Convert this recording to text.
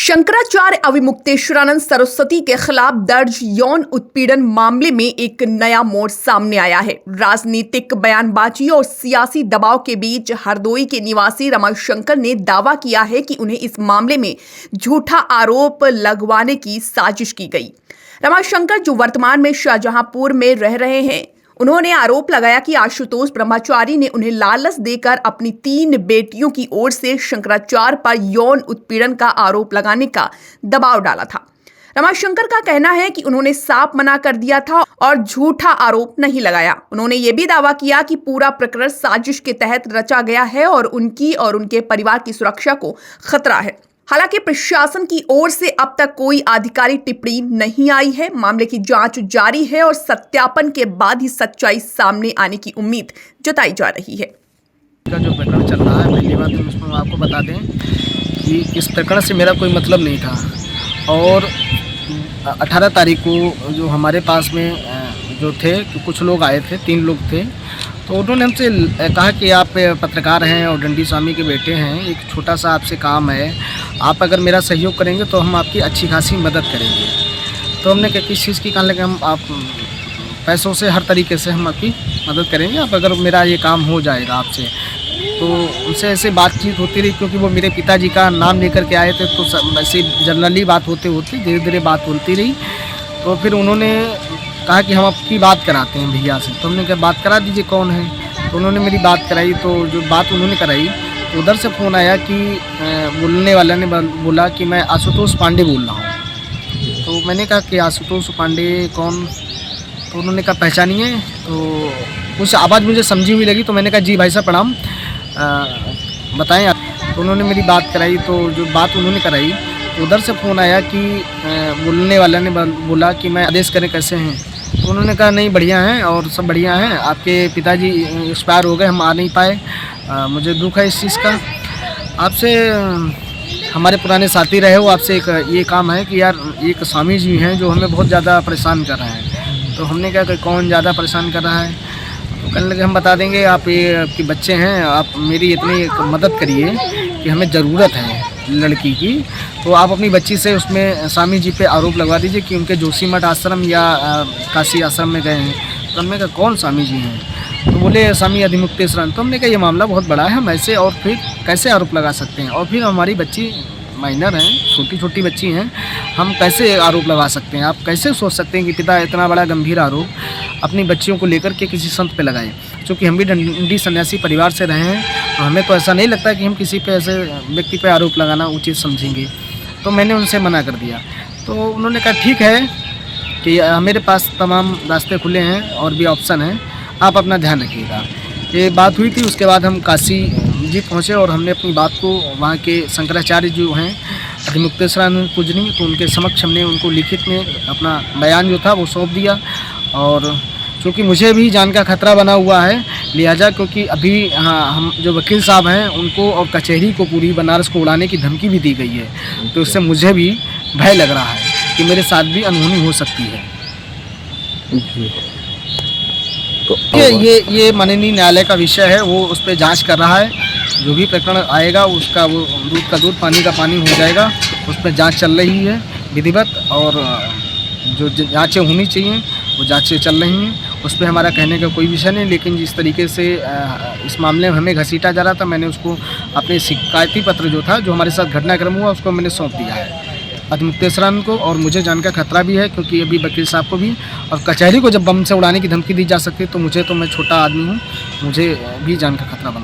शंकराचार्य अविमुक्तेश्वरानंद सरस्वती के खिलाफ दर्ज यौन उत्पीड़न मामले में एक नया मोड़ सामने आया है। राजनीतिक बयानबाजी और सियासी दबाव के बीच हरदोई के निवासी रमाशंकर ने दावा किया है कि उन्हें इस मामले में झूठा आरोप लगवाने की साजिश की गई। रमाशंकर, जो वर्तमान में शाहजहांपुर में रह रहे हैं, उन्होंने आरोप लगाया कि आशुतोष ब्रह्मचारी ने उन्हें लालच देकर अपनी 3 बेटियों की ओर से शंकराचार्य पर यौन उत्पीड़न का आरोप लगाने का दबाव डाला था। रमाशंकर का कहना है कि उन्होंने साफ मना कर दिया था और झूठा आरोप नहीं लगाया। उन्होंने ये भी दावा किया कि पूरा प्रकरण साजिश के तहत रचा गया है और उनकी और उनके परिवार की सुरक्षा को खतरा है। हालांकि प्रशासन की ओर से अब तक कोई आधिकारिक टिप्पणी नहीं आई है। मामले की जांच जारी है और सत्यापन के बाद ही सच्चाई सामने आने की उम्मीद जताई जा रही है। का जो प्रकरण चल रहा है, पहली बात उसमें आपको बता दें कि इस प्रकरण से मेरा कोई मतलब नहीं था और 18 तारीख को जो हमारे पास में जो थे कुछ लोग आए थे, 3 लोग थे, तो उन्होंने हमसे कहा कि आप पत्रकार हैं और डंडी स्वामी के बेटे हैं, एक छोटा सा आपसे काम है, आप अगर मेरा सहयोग करेंगे तो हम आपकी अच्छी खासी मदद करेंगे। तो हमने कहा किस चीज़ की कहने लगे, हम आप पैसों से हर तरीके से हम आपकी मदद करेंगे, आप अगर मेरा ये काम हो जाएगा आपसे। तो उनसे ऐसे बातचीत होती रही, क्योंकि वो मेरे पिताजी का नाम लेकर के आए थे, तो ऐसे जनरली बात होते होते धीरे धीरे बात होती रही। तो फिर उन्होंने कहा कि हम आपकी बात कराते हैं भैया से। तो हमने कहा बात करा दीजिए, कौन है। तो उन्होंने मेरी बात कराई। तो जो बात उन्होंने कराई तो उधर से फ़ोन आया कि बोलने वाला ने बोला कि मैं आशुतोष पांडे बोल रहा हूँ। तो मैंने कहा कि आशुतोष पांडे कौन। तो उन्होंने कहा पहचानिए। तो कुछ आवाज़ मुझे समझी हुई लगी। तो मैंने कहा जी भाई साहब प्रणाम, बताएं आप। तो उन्होंने मेरी बात कराई। तो जो बात उन्होंने कराई तो उधर से फ़ोन आया कि बोलने वाला ने बोला कि मैं आदेश करें कैसे हैं। तो उन्होंने कहा नहीं बढ़िया हैं और सब बढ़िया हैं, आपके पिताजी एक्सपायर हो गए, हम आ नहीं पाए, मुझे दुख है इस चीज़ का। आपसे हमारे पुराने साथी रहे हो, आपसे एक ये काम है कि यार एक स्वामी जी हैं जो हमें बहुत ज़्यादा परेशान कर रहे हैं। तो हमने कहा कि कौन ज़्यादा परेशान कर रहा है। तो कहने लगे हम बता देंगे, आप ये आपके बच्चे हैं, आप मेरी इतनी मदद करिए कि हमें ज़रूरत है लड़की की। तो आप अपनी बच्ची से उसमें स्वामी जी पे आरोप लगवा दीजिए कि उनके जोशीमठ आश्रम या काशी आश्रम में गए हैं। तो हमने कहा कौन स्वामी जी हैं। तो बोले स्वामी अविमुक्तेश्वरानंद। तो हमने कहा ये मामला बहुत बड़ा है, हम ऐसे और फिर कैसे आरोप लगा सकते हैं। और फिर हमारी बच्ची माइनर हैं, छोटी छोटी बच्ची हैं, हम कैसे आरोप लगा सकते हैं। आप कैसे सोच सकते हैं कि पिता इतना बड़ा गंभीर आरोप अपनी बच्चियों को लेकर के किसी संत पे लगाए। क्योंकि हम भी डंडी सन्यासी परिवार से रहे हैं, तो हमें तो ऐसा नहीं लगता कि हम किसी पे ऐसे व्यक्ति पे आरोप लगाना उचित समझेंगे। तो मैंने उनसे मना कर दिया। तो उन्होंने कहा ठीक है कि मेरे पास तमाम रास्ते खुले हैं और भी ऑप्शन हैं, आप अपना ध्यान रखिएगा। ये बात हुई थी। उसके बाद हम काशी जी पहुँचे और हमने अपनी बात को वहाँ के शंकराचार्य जो हैं अविमुक्तेश्वरानंद पूजनी, तो उनके समक्ष हमने उनको लिखित में अपना बयान जो था वो सौंप दिया। और चूँकि मुझे भी जान का खतरा बना हुआ है, लिहाजा क्योंकि अभी हम जो वकील साहब हैं उनको और कचहरी को पूरी बनारस को उड़ाने की धमकी भी दी गई है। तो इससे मुझे भी भय लग रहा है कि मेरे साथ भी अनहोनी हो सकती है। तो ये माननीय न्यायालय का विषय है, वो उस पर जांच कर रहा है। जो भी प्रकरण आएगा उसका वो दूध का दूध पानी का पानी हो जाएगा। उस पर जांच चल रही है विधिवत, और जो जांचें होनी चाहिए वो जांचें चल रही हैं। उस पर हमारा कहने का कोई विषय नहीं। लेकिन जिस तरीके से इस मामले में हमें घसीटा जा रहा था, मैंने उसको अपने शिकायती पत्र जो था, जो हमारे साथ घटनाक्रम हुआ, उसको मैंने सौंप दिया है अविमुक्तेश्वरानंद को। और मुझे जान का खतरा भी है, क्योंकि अभी वकील साहब को भी और कचहरी को जब बम से उड़ाने की धमकी दी जा सकती है, तो मैं छोटा आदमी हूँ, मुझे भी जान का खतरा बना।